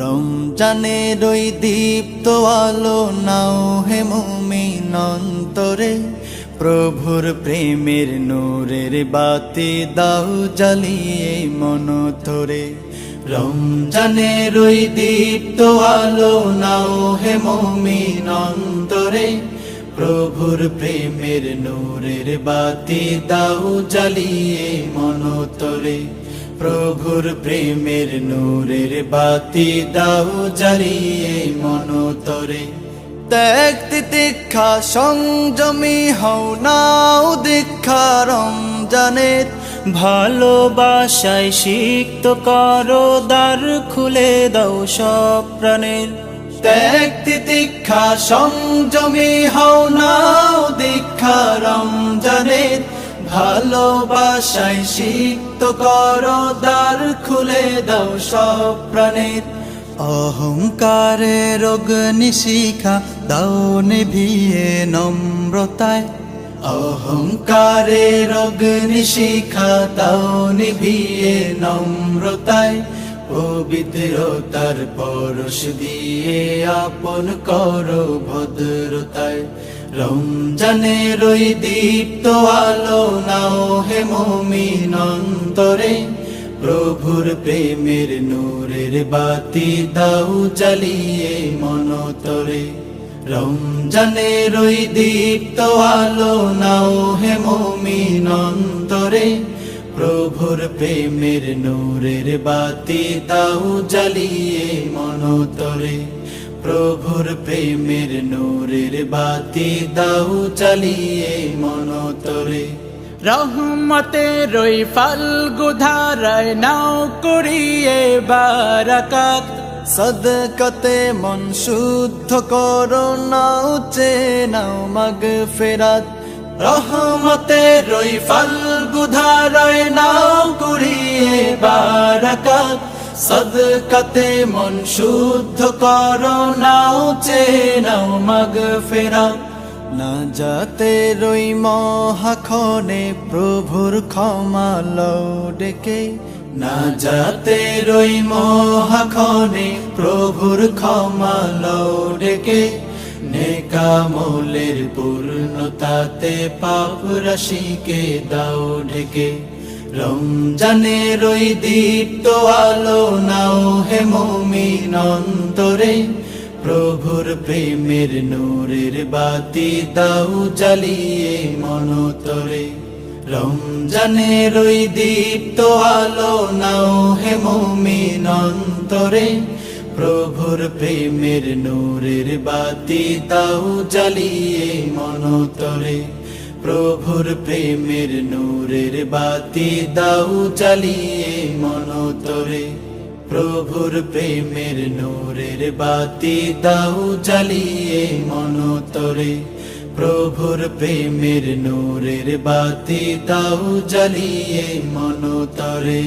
রমজানের ওই দীপ্ত আলো নাও হে মুমিন অন্তরে, প্রভুর প্রেমের নূরের বাতি দাও জ্বালিয়ে মন ধরে। রমজানের ওই দীপ্ত আলো নাও হে মুমিন অন্তরে, প্রভুর প্রেমের নূরের বাতি দাও জ্বালিয়ে মন ধরে। প্রভুর প্রেমের নূরের বাতি দাও জ্বালিয়ে মন ধরে। ত্যাগ তিতিক্ষা সংযমী হও নাও দীক্ষা রমজানের, ভালোবাসায় সিক্ত করো দ্বার খুলে দাও সব প্রাণের। ত্যাগ তিতিক্ষা সংযমী হও নাও দীক্ষা রমজানের, ভালোবাসায় সিক্ত করো দ্বার খুলে দাও সব প্রাণের। অহংকারের অগ্নিশিখা দাও নিভিয়ে নম্রতায়, অহংকারের অগ্নিশিখা দাও নিভিয়ে নম্রতায়। পবিত্রতার পরশ দিয়ে আপন করো ভদ্রতায়। রমজানের ওই দীপ্ত আলো নাও হে মুমিন অন্তরে, প্রভুর প্রেমের নূরের বাতি দাও জ্বালিয়ে মন ধরে। রমজানের ওই দীপ্ত আলো নাও হে মুমিন অন্তরে, প্রভুর প্রেমের নূরের বাতি দাও জ্বালিয়ে মন ধরে। প্রভুর প্রেমের নূরের বাতি দাও জ্বালিয়ে মন ধরে। রহমতের ওই ফাল্গু ধারায় নাও করিয়ে বারাকাত, সদকাতে মন শুদ্ধ করো নাও চেনাও মাগফিরাত। রহমতের ওই ফাল্গু ধারায় নাও করিয়ে বারাকাত, সদকাতে মন শুদ্ধ করো নাও চেনাও মাগফিরাত। নাজাতের ওই মহাক্ষণে প্রভুর ক্ষমা লও ডেকে, নাজাতের ওই মহাক্ষণে প্রভুর ক্ষমা লও ডেকে। নেকামলের পূর্ণতাতে পাপ রাশিকে দাও ঢেকে। রমজানের ওই দীপ্ত আলো নাও হে মুমিন অন্তরে, প্রভুর প্রেমের নূরের বাতি দাও জ্বালিয়ে মন ধরে। রমজানের ওই দীপ্ত আলো নাও হে মুমিন অন্তরে, প্রভুর প্রেমের নূরের বাতি দাও জ্বালিয়ে মন ধরে। প্রভুর প্রেমের নূরের বাতি দাও জ্বালিয়ে মন ধরে। প্রভুর প্রেমের নূরের বাতি দাও জ্বালিয়ে মন ধরে। প্রভুর প্রেমের নূরের বাতি দাও জ্বালিয়ে মন ধরে।